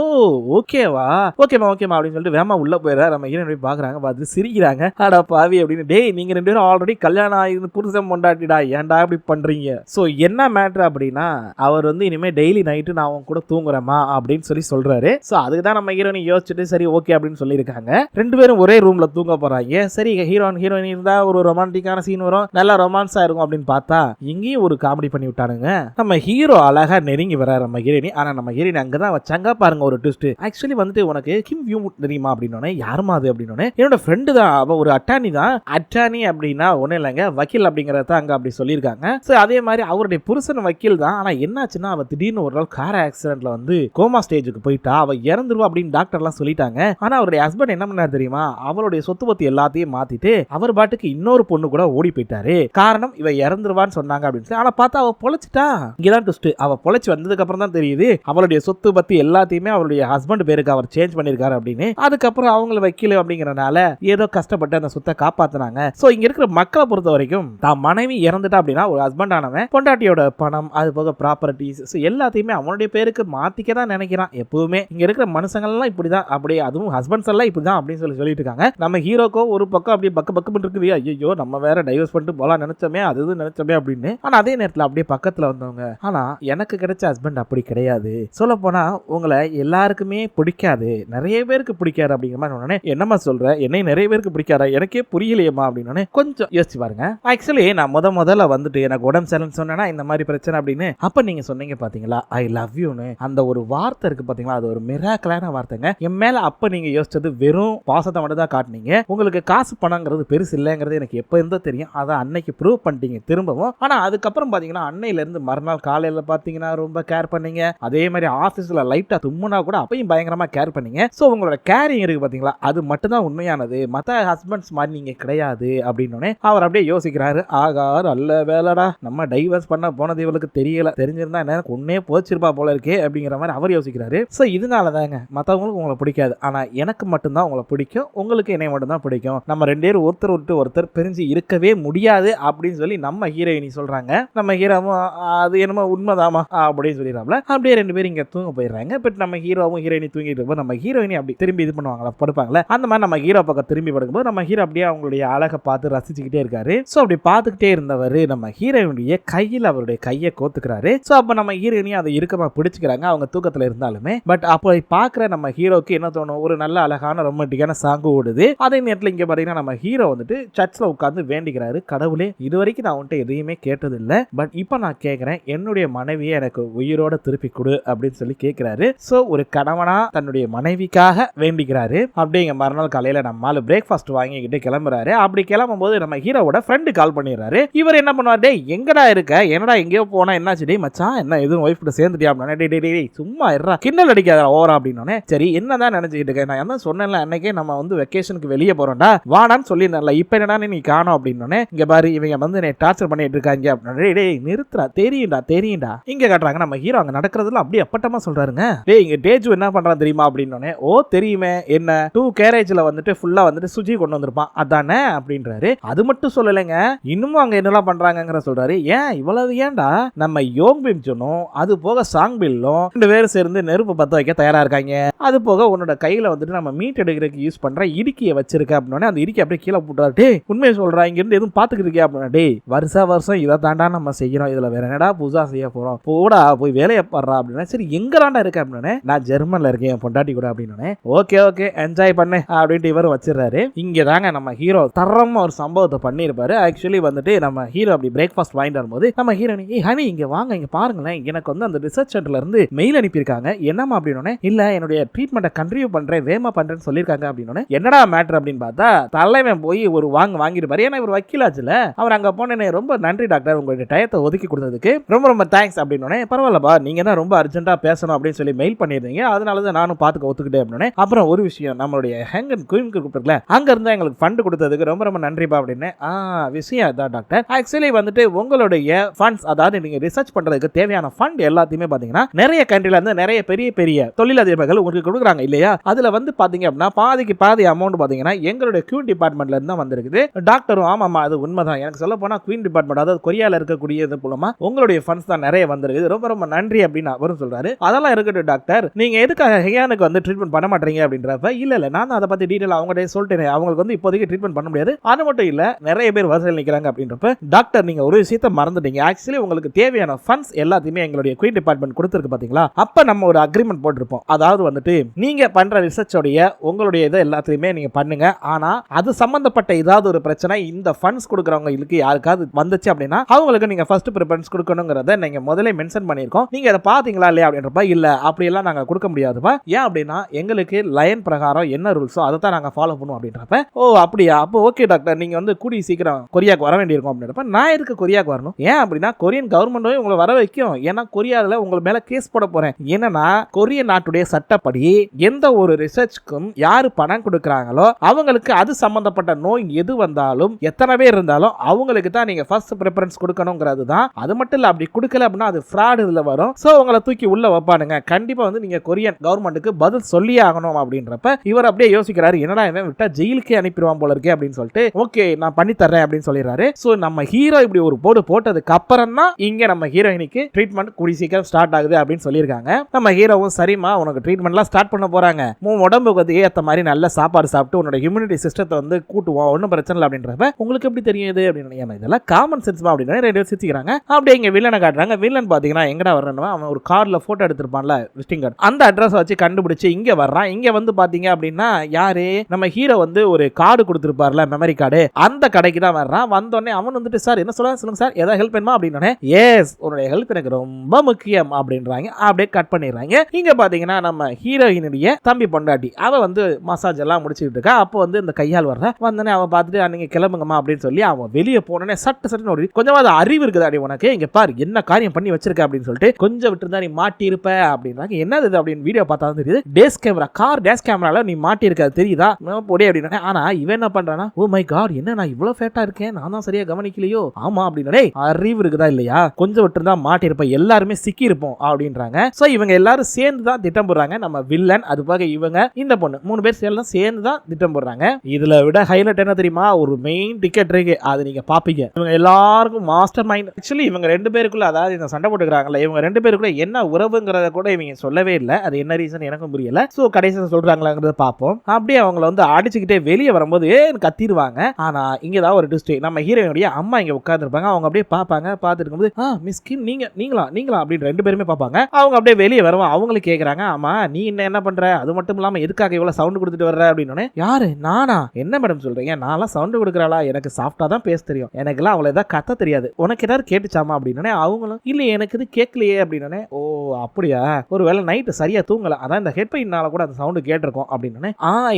ஓகேவா ஓகேமா அப்படின்னு சொல்லிட்டு வேமா உள்ள போயிடுறாரு. நம்ம ஹீரோயின் பாக்குறாங்க, பார்த்து சிரிக்கிறாங்க. அடா பாவி அப்படின்னு, டேய் நீங்க 2 பேரும் ஆல்ரெடி கல்யாணம் ஆகி புருஷன் பொண்டாட்டிடா, ஏன்டா இப்படி பண்றீங்க. சோ என்ன மேட்டர் அப்படின்னா, அவர் வந்து இனிமே டெய்லி நைட்டு நான் அவன் கூட தூங்குறேமா அப்படின்னு சொல்லி சொல்றாரு. சோ அதுக்கு தான் நம்ம ஹீரோயின் யோசிச்சுட்டு சரி ஓகே அப்படின்னு சொல்லியிருக்காங்க. 2 பேரும் ஒரே ரூம்ல தூங்க போறாங்க. சரி ஹீரோயின் இருந்தா ஒரு ரொமான்டிக்கான சீன் வரும், நல்லா ரொமான்ஸா இருக்கும் அப்படின்னு பார்த்தா இங்கேயும் ஒரு காமெடி பண்ணி விட்டானுங்க. நம்ம ஹீரோ அழகா நெருங்கி வர நம்ம ஹீரோயினி, ஆனா நம்ம ஹீரோயின் அங்கதான் வச்சாங்க பாருங்க, ஒரு ட்விஸ்ட். ஆக்சுவலி வந்துட்டு உனக்கு கிம் வியூ தெரியுமா அப்படின்னோடனே யாருமா அது அப்படின்னோடனே என்னோட ஃப்ரெண்டு தான், அவ ஒரு அட்டானி தான். அட்டானி அப்படின்னா ஒன்றும் இல்லைங்க, வக்கீல் அப்படிங்கிறத அங்கே அப்படி சொல்லியிருக்காங்க. ஸோ அதே மாதிரி அவருடைய புருஷன் வக்கீல் தான். ஆனால் என்னாச்சுன்னா அவ திடீர்னு ஒரு நாள் கார் ஆக்சிடென்ட்ல வந்து கோமா ஸ்டேஜுக்கு போயிட்டா, அவ இறந்துருவா அப்படின்னு டாக்டர்லாம் சொல்லிட்டாங்க. ஆனால் அவருடைய ஹஸ்பண்ட் என்ன பண்ணாரு தெரியுமா, அவருடைய சொத்து பத்தி எல்லாத்தையும் மாத்திட்டு அவர் பாட்டுக்கு இன்னொரு பொண்ணு கூட ஓடி போயிட்டாரு. காரணம் இவ இறந்துருவான்னு சொன்னாங்க அப்படின்னு. ஆனா பார்த்தா அவ பொழைச்சிட்டா. இங்கதான் ட்விஸ்ட். அவ பொழைச்சு வந்ததுக்கு அப்புறம் தான் தெரியுது அவளுடைய சொத்து பத்தி எல்லாத்தையுமே அவருடைய ஹஸ்பண்ட் பேருக்கு அவர் சேஞ்ச் பண்ணிருக்காரு அப்படின்னு. அதுக்கப்புறம் அவங்கள வைக்கல அப்படிங்கறனால ஏதோ கஷ்டப்பட்டு அந்த சொத்தை காப்பாத்தினாங்க. சோ இங்க இருக்கிற மக்களை பொறுத்த வரைக்கும் தான் மனைவி இறந்துட்டா அப்படின்னா ஒரு ஹஸ்பண்ட் ஆனவன் பொண்டாட்டியோட பணம் அது போக ப்ராப்பர்ட்டிஸ் எல்லாத்தையுமே அவனுடைய பேருக்கு மாத்திக்க தான் நினைக்கிறான் எப்பவுமே. இங்க இருக்கிற மனுஷங்கள் எல்லாம் இப்படிதான், அப்படியே அதுவும் ஹஸ்பண்ட்ஸ் எல்லாம் இப்படிதான் அப்படின்னு சொல்லிட்டு இருக்காங்க. நம்ம ஹீரோக்கோ ஒரு பக்கம் அப்படியே பக்கு பக்கு இருக்குது, ஐயோ நம்ம வேற டைவர்ஸ் பண்ணிட்டு போலாம் நினைச்சோமே, அது நினைச்சோமே அப்படின்னு. ஆனா அதே நேரத்தில் அப்படியே பக்கத்துல வந்தவங்க, ஆனா எனக்கு கிடைச்ச ஹஸ்பண்ட் அப்படி கிடையாது. சொல்ல போனா உங்களை எல்லாருக்குமே பிடிக்காது, நிறைய பேருக்கு பிடிக்காது அப்படிங்கிற மாதிரி. என்னமா சொல்ற, என்னை நிறைய பேருக்கு பிடிக்காதா, எனக்கே புரியலையேமா அப்படின்னு கொஞ்சம் யோசிச்சு பாருங்க. ஆக்சுவலி நான் முதல்ல வந்துட்டு எனக்கு உடம்பு சரியில்லைன்னு சொன்னேன்னா இந்த மாதிரி பிரச்சனை அப்படின்னு, அப்ப நீங்க சொன்னீங்க பாத்தீங்களா ஐ லவ் யூன்னு, அந்த ஒரு வார்த்தை இருக்கு பாத்தீங்களா, அது ஒரு மிராக்கலான வார்த்தைங்க. என் மேல அப்ப நீங்க யோசிச்சது வெறும் பாசத்தை மட்டும் தான் காட்டினீங்க. உங்களுக்கு காசு பணங்கிறது பெருசு இல்லைங்கிறது எனக்கு எப்ப இருந்தோ தெரியும். அதை அன்னைக்கு ப்ரூவ் பண்ணிட்டீங்க திரும்பவும். ஆனா அதுக்கப்புறம் பாத்தீங்கன்னா அன்னையில இருந்து மறுநாள் காலையில பாத்தீங்கன்னா ரொம்ப கேர் பண்ணீங்க. அதே மாதிரி ஆபீஸ்ல லைட்டா தும்முனா கூட அப்பயும் பயங்கரமா கேர் பண்ணீங்க. சோ உங்களோட கேரிங் இருக்கு பாத்தீங்களா, அது மட்டும் தான் உண்மையானது, மத்த ஹஸ்பண்ட்ஸ் மாதிரி நீங்க கிடையாது அப்படின்னு அவர் அப்படியே யோசிக்கிறாரு. ஆகா நல்ல வேலைடா, நம்ம டைவர்ஸ் பண்ண போனது இவளுக்கு தெரியல, தெரிஞ்சிருந்தா என்ன ஒன்னே போச்சிருப்பா போல இருக்கே அப்படிங்கிற மாதிரி அவர் யோசிக்கிறாரு. சோ இதனால தாங்க மத்தவங்களுக்கு உங்களை பிடிக்காது, ஆனா எனக்கு மட்டும்தான் உங்களை பிடிக்கும், உங்களுக்கு என்னை மட்டும் தான் பிடிக்கும், நம்ம ரெண்டு பேரும் ஒருத்தர் விட்டு ஒருத்தர் பிரிஞ்சு இருக்கவே முடியாது அப்படின்னு சொல்லி நம்ம ஹீரோயினி சொல்றாங்க. நம்ம ஹீரோவும் அது என்னமோ உண்மைதாமா அப்படின்னு சொல்லிடுறாப்ல. அப்படியே ரெண்டு பேரும் இங்க தூங்க போயிடுறாங்க. பட் நம்ம ஹீரோவும் ஹீரோயினி தூங்கிட்டு இருப்போம், நம்ம ஹீரோயினி அப்படி திரும்பி இது பண்ணுவாங்களா, படுப்பாங்களே, அந்த மாதிரி நம்ம ஹீரோ பக்கம் திரும்பி படுக்கும்போது நம்ம ஹீரோ அப்படியே அவங்களுடைய அழகை பார்த்து ரசிச்சுக்கிட்டே இருக்காரு. சோ அப்படி பார்த்துக்கிட்டே இருந்தவர் நம்ம ஹீரோயினுடைய கையில் அவருடைய கையை கோத்துக்கிறாரு. சோ அப்ப நம்ம ஹீரோயினி அதை இறுக்கமா பிடிச்சுக்கிறாங்க அவங்க தூக்கத்துல இருந்தாலுமே. பட் அப்போ பார்க்குற நம்ம ஹீரோக்கு என்ன தோணும், ஒரு நல்ல அழகான ரொமான்டிக்கான சாங் ஓடுது. அதே நேரத்தில் இங்க பாத்தீங்கன்னா நம்ம ஹீரோ வந்துட்டு சர்ச்சில் உட்கார்ந்து வேண்டிக்கிறாரு, கடவுளே இதுவரைக்கும் நான் உன்கிட்ட எதையுமே கேட்டது இல்லை, பட் இப்போ நான் கேட்கிறேன் என்னுடைய மனைவியை எனக்கு உயிரோட திருப்பி கொடு அப்படின்னு சொல்லி கேட்கிறாரு. சோ ஒரு கணவனா தன்னுடைய மனைவிக்காக வேண்டிக்கிறாரு. அப்படிங்க மறுநாள் காலையில நம்மால பிரேக்ஃபாஸ்ட் வாங்கிக்கிட்டு கிளம்புறாரு. அப்படி கிளம்பும் போது நம்ம ஹீரோவோட ஃப்ரெண்டு கால் பண்ணிடுறாரு. இவர் என்ன பண்ணுவார், டேய் எங்கடா இருக்க, என்னடா எங்கேயோ போனா, என்னாச்சு டேய் மச்சான், என்ன எதுவும் ஒய்ஃப் கிட்ட சேர்ந்துட்டியா அப்படின்னா, டேய் சும்மா இருறா, கிண்டல் அடிக்காத ஓவரா அப்படின்னோடனே, சரி என்னதான் நினைச்சுக்கிட்டு இருக்கேன், நான் என்ன சொன்னேன்ல அன்னைக்கே நம்ம வந்து வெக்கேஷனுக்கு வெளியே போறோம்டா வாடான்னு சொல்லியிருந்தால, இப்ப என்னடா நீ காணோம் அப்படின்னோடனே, இங்க பாரு இவங்க வந்து என்னை டார்ச்சர் பண்ணிட்டு இருக்காங்க அப்படின்னா, டேய் நிறுத்துறா, தெரியும்டா இங்க காட்டுறாங்க. நம்ம ஹீரோ அங்க நடக்கிறதுல அப்படியே அப்பட்டமா சொல்றாருங்க, டேய் இங்க டேஜு என்ன பண்றான் தெரியுமா அப்படின்னோடனே, ஓ தெரியுமே, என்ன 2 கேரேஜ்ல வந்துட்டு ஃபுல்லா வந்துட்டு சுஜி கொண்டு வந்திருப்பான் அதானே அப்படின்றாரு. அது மட்டும் சொல்லலைங்க, இன்னும் அங்க என்னெல்லாம் பண்றாங்கங்கிற சொல்றாரு. ஏன் இவ்வளவு, ஏன்டா நம்ம யோங் பிம்சனும் அது போக சாங் பில்லும் 2 பேரும் சேர்ந்து நெருப்பு பத்த வைக்க தயாரா இருக்காங்க. அது போக உன்னோட கையில வந்துட்டு நம்ம மீட் எடுக்கிறதுக்கு யூஸ் பண்ற இடுக்கியை வச்சிருக்க அப்படின்னா அந்த இடுக்கி அப்படியே கீழே போட்டாரு. டேய் உண்மையை சொல்றா, இங்க இருந்து எதுவும் பாத்துக்கிட்டு இருக்கே அப்படின்னா, டேய் வருஷம் இதை தாண்டா நம்ம செய்யறோம், இதுல வேற என்னடா புதுசா செய்ய போறோம், போடா போய் வேலையை பாடுறா அப்படின்னா, சரி எங்கடாண்டா இருக்க அப்படின்னா, நான் ஜெர்மன்ல இருக்கேன் என் பொண்டாட்டி கூட அப்படின்னு, ஓகே என்ஜாய் பண்ணு அப்படின்ட்டு இவர் வச்சிடறாரு. இங்க தாங்க நம்ம ஹீரோ தரமா ஒரு சம்பவத்தை பண்ணிருப்பாரு. ஆக்சுவலி வந்துட்டு நம்ம ஹீரோ அப்படி பிரேக்ஃபாஸ்ட் வாங்கிட்டு வரும்போது நம்ம ஹீரோனி, ஹனி இங்க வாங்க, இங்க பாருங்களேன், எனக்கு வந்து அந்த ரிசர்ச் சென்டர்ல இருந்து மெயில் அனுப்பியிருக்காங்க, என்னமா அப்படின்னு, இல்ல என்னுடைய ட்ரீட்மெண்ட்டை கண்டினியூ பண்றேன் வேமா பண்றேன்னு சொல்லியிருக்காங்க அப்படின்னு. என்னடா மேட்டர் அப்படின்னு பார்த்தா தலைவன் போய் ஒரு வாங்கிருப்பாரு. ஏன்னா இவர் வக்கீலாச்சுல, அவர் அங்க போனேன், ரொம்ப நன்றி டாக்டர் உங்களுடைய டயத்தை ஒதுக்கி கொடுத்ததுக்கு ரொம்ப தேங்க்ஸ் அப்படின்னு. பரவாயில்லப்பா நீங்க தான் ரொம்ப அர்ஜென்ட்டா பேசணும் அப்படின்னு சொல்லி மெயில் பண்ணிருந்தீங்க, அதனாலதான் நானும் பார்த்துக்க ஒத்துக்கிட்டேன் அப்படின்னு. அப்புறம் ஒரு விஷயம், நம்மளுடைய ஹேங்கன் குயின் கூப்பிட்டுருக்கல, அங்க இருந்து எங்களுக்கு ஃபண்ட் கொடுத்ததுக்கு ரொம்ப நன்றிப்பா அப்படின்னு. விஷயம் அதான் டாக்டர், ஆக்சுவலி வந்துட்டு உங்களுடைய ஃபண்ட்ஸ், அதாவது நீங்க ரிசர்ச் பண்றதுக்கு தேவையான ஃபண்ட் எல்லாத்தையுமே பாத்தீங்கன்னா நிறைய கண்ட்ரில இருந்து நிறைய பெரிய தொழிலதிபர்கள் உங்களுக்கு கொடுக்குறாங்க இல்லையா, அதுல வந்து பாத்தீங்க அப்படின்னா பாதிக்கு பாதி அமௌண்ட் பாத்தீங்கன்னா எங்களுடைய குயின் டிபார்ட்மெண்ட்ல இருந்து தான் வந்திருக்குது. டாக்டரும் ஆமாமா அது உண்மைதான், எனக்கு சொல்ல போனா குயின் டிபார்ட்மெண்ட் அதாவது கொரியால இருக்கக்கூடிய இது மூலமா உங்களுடைய ஃபண்ட்ஸ் தான் நிறைய வந்திருக்குது, ரொம்ப நன்றி அப்படின்னு அவரும் சொல்றாரு. அதெல்லாம் இருக்கட்டும் டாக்டர், நீங்க எதுக்காக ஹியானுக்கு வந்து ட்ரீட்மெண்ட் பண்ண மாட்டீங்க அப்படின்றப்ப, இல்ல நான் அதை பத்தி டீடைல் அவங்ககிட்ட சொல்லிட்டேன், அவங்களுக்கு வந்து இப்போதைக்கு ட்ரீட்மெண்ட் பண்ண முடியாது, அது மட்டும் இல்ல நிறைய பேர் வசதியில் நிற்கிறாங்க அப்படின்றப்ப, டாக்டர் நீங்க ஒரு விஷயத்தை மறந்துட்டீங்க, ஆக்சுவலி உங்களுக்கு தேவையான ஃபண்ட்ஸ் எல்லாத்தையுமே எங்களுடைய குயின் டிபார்ட்மெண்ட் கொடுத்துருக்கு பாத்தீங்களா, அப்ப நம்ம ஒரு அக்ரிமெண்ட் போட்டிருப்போம், அதாவது வந்துட்டு நீங்க பண்ற ரிசர்ச்சோடைய உங்களுடைய இதை எல்லாத்தையுமே நீங்க பண்ணுங்க, ஆனா அது சம்பந்தப்பட்ட ஏதாவது ஒரு பிரச்சனை இந்த ஃபண்ட்ஸ் கொடுக்குறவங்களுக்கு யாருக்காவது வந்துச்சு அப்படின்னா அவங்களுக்கு நீங்க ஃபர்ஸ்ட் ப்ரிஃபரன்ஸ் கொடுக்கணுங்கிறத நீங்க முதல்ல மென்ஷன் பண்ணியிருக்கோம், நீங்க அதை பாத்தீங்களா இல்லையா அப்படின்றப்ப, இல்ல அப்படியெல்லாம் நாங்க நாங்க கொடுக்க முடியாதுப்பா. ஏன் அப்படின்னா எங்களுக்கு லயன் பிரகாரம் என்ன ரூல்ஸோ அதை தான் நாங்க ஃபாலோ பண்ணுவோம் அப்படின்றப்ப, ஓ அப்படியா, அப்போ ஓகே டாக்டர், நீங்க வந்து கூடி சீக்கிரம் கொரியாக்கு வர வேண்டியிருக்கும் அப்படின்றப்ப, நான் எதுக்கு கொரியாக்கு வரணும்? ஏன் அப்படின்னா கொரியன் கவர்மெண்ட்டும் உங்களை வர வைக்கும். ஏன்னா கொரியாவில் உங்க மேல கேஸ் போட போறேன். என்னன்னா கொரிய நாட்டுடைய சட்டப்படி எந்த ஒரு ரிசர்ச்க்கும் யாரு பணம் கொடுக்கறாங்களோ அவங்களுக்கு அது சம்பந்தப்பட்ட நோய் எது வந்தாலும் எத்தனை பேர் இருந்தாலும் அவங்களுக்கு தான் நீங்க ஃபர்ஸ்ட் பிரெஃபரன்ஸ் கொடுக்கணும்ங்கிறது தான். அது மட்டும் இல்ல, அப்படி கொடுக்கல அப்படின்னா அது ஃப்ராட் இதுல வரும். சோ உங்களை தூக்கி உள்ள வைப்பானுங்க. கண்டிப்பா வந்து நீங்க கொரியன் கவர்மெண்ட்டுக்கு பதில் சொல்லி ஆகணும் அப்படின்றப்ப இவர் அப்படியே யோசிக்கிறாரு, என்னடா இவன் விட்டா ஜெயிலுக்கே அனுப்பிடுவான் போல இருக்கே அப்படின்னு சொல்லிட்டு, ஓகே நான் பண்ணி தரேன் அப்படின்னு சொல்லிடுறாரு. சோ நம்ம ஹீரோ இப்படி ஒரு போடு போட்டதுக்கு அப்புறம் தான் இங்க நம்ம ஹீரோயினுக்கு ட்ரீட்மெண்ட் கூடி சீக்கிரம் ஸ்டார்ட் ஆகுது அப்படின்னு சொல்லியிருக்காங்க. நம்ம ஹீரோவும் சரிமா உனக்கு ட்ரீட்மெண்ட்லாம் ஸ்டார்ட் பண்ண போறாங்க, உன் உடம்புக்கு வந்து ஏற்ற மாதிரி நல்ல சாப்பாடு சாப்பிட்டு உன்னோட இம்யூனிட்டி சிஸ்டத்தை வந்து கூட்டுவோம், ஒன்றும் பிரச்சனை இல்லை அப்படின்றப்ப, உங்களுக்கு எப்படி தெரியுது அப்படின்னு, இதெல்லாம் காமன் சென்ஸ் அப்படின்னு ரெண்டு பேர் சிரிச்சுக்கிறாங்க. அப்படியே இங்க வில்லனை காட்டுறாங்க. வில்லன் பாத்தீங்கன்னா எங்கடா வர்றேன்னு, அவன் ஒரு கார்ல போட்டோ எடுத்திருப்பான்ல விசிட்டிங் கார்டு, அந்த அட்ரஸ் வச்சு கண்டுபிடிச்சு இங்க வர்றான். இங்க வந்து பாத்தீங்க அப்படின்னா யாரு நம்ம ஹீரோ வந்து ஒரு கார்டு கொடுத்திருப்பார்ல மெமரி கார்டு, அந்த கடைக்கு தான் வர்றான். வந்தோடனே அவன் வந்துட்டு சார் என்ன சொல்லுங்க சார், ஏதாவது ஹெல்ப் வேணுமா அப்படின்னு, எஸ் உன்னுடைய ஹெல்ப் எனக்கு ரொம்ப முக்கியம் அப்படின்றாங்க. அப்படியே கட் பண்ணிடுறாங்க. இங்க பாத்தீங்கன்னா நம்ம ஹீரோயினுடைய தம்பி பொண்டாட்டி அவ வந்து மசாஜ் எல்லாம் முடிச்சுட்டு இருக்கா. அப்போ வந்து இந்த கையால் வர்ற வந்தோடனே அவன் பார்த்துட்டு நீங்க கிளம்புங்கம்மா அப்படின்னு சொல்லி அவன் வெளியே போனோடனே சட்டு ஒரு கொஞ்சமாவது அறிவு இருக்குது அடி உனக்கு, இங்க பாரு என்ன காரியம் பண்ணி வச்சிருக்க அப்படின்னு சொல்லிட்டு, கொஞ்சம் விட்டு இருந்தா நீ மாட்டி இருப்ப அப்படின்றாங்க. என்னது அப்படின்னு வீடியோ பார்த்தா தான் தெரியுது, டேஸ் கேமரா, கார் டேஸ் கேமரால நீ மாட்டி இருக்க தெரியுதா போடே அப்படின்னா. ஆனா இவன் என்ன பண்றானா, ஓ மை காட் என்ன நான் இவ்வளவு ஃபேட்டா இருக்கேன், நான் தான் சரியா கவனிக்கலையோ, ஆமா அப்படின்னா அறிவு இருக்குதா இல்லையா, கொஞ்சம் விட்டு இருந்தா மாட்டி இருப்ப, எல்லாருமே சிக்கி இருப்போம் அப்படின்றாங்க. சோ இவங்க எல்லாரும் சேர்ந்து தான் திட்டம் போடுறாங்க. நம்ம வில்லன், அது போக இவங்க இந்த பொண்ணு 3 பேர் சேர்ந்து தான் திட்டம் போடுறாங்க. இதுல விட ஹைலைட் என்ன தெரியுமா, ஒரு மெயின் டிக்கெட் இருக்கு, அது நீங்க பாப்பீங்க. இவங்க எல்லாருக்கும் மாஸ்டர் மைண்ட். ஆக்சுவலி இவங்க 2 பேருக்குள்ள, அதாவது இந்த சண்டை போட்டுக்கிறாங்கல்ல, இவங்க 2 பேருக்குள்ள என்ன உறவுங்கிறத கூட இவங்க சொல்லவே இல்லை. அது என்ன ரீசன் எனக்கும் புரியல. சோ கடைசியில் சொல்றாங்களாங்கிறத பார்ப்போம். அப்படியே அவங்கள வந்து அடிச்சுக்கிட்டே வெளியே வரும்போது கத்திடுவாங்க. ஆனா இங்கதான் ஒரு ட்விஸ்ட், நம்ம ஹீரோயினுடைய அம்மா இங்க உட்கார்ந்துருப்பாங்க. அவங்க அப்படியே பார்ப்பாங்க. பார்த்துட்டு இருக்கும்போது மிஸ் கிம் நீங்களா அப்படின்னு 2 பேருமே பார்ப்பாங்க. அவங்க அப்படியே வெளியே வருவாங்க. அவங்களுக்கு கேட்கறாங்க, ஆமா நீ என்ன பண்ற, அது மட்டும் இல்லாம எதுக்காக இவ்வளவு சவுண்ட் கொடுத்துட்டு வர்ற அப்படின்னு. யாரு நானா, என்ன மேடம் சொல்றீங்க, நான்லாம் சவுண்ட் கொடுக்கறாளா, எனக்கு சாஃப்டா தான் பேச தெரியும், எனக்குலாம் அவ்வளவு ஏதாவது கத்த தெரியாது, உனக்கு ஏதாவது கேட்டுச்சாமா அப்படின்னு. அவங்களும் இல்ல எனக்கு இது கேட்கலையே அப்படின்னு. ஓ அப்படியா, ஒருவேளை நைட்டு சரியா தூங்கல, அதான் இந்த ஹெட்பைனால கூட அந்த சவுண்ட் கேட்டிருக்கோம் அப்படின்னு.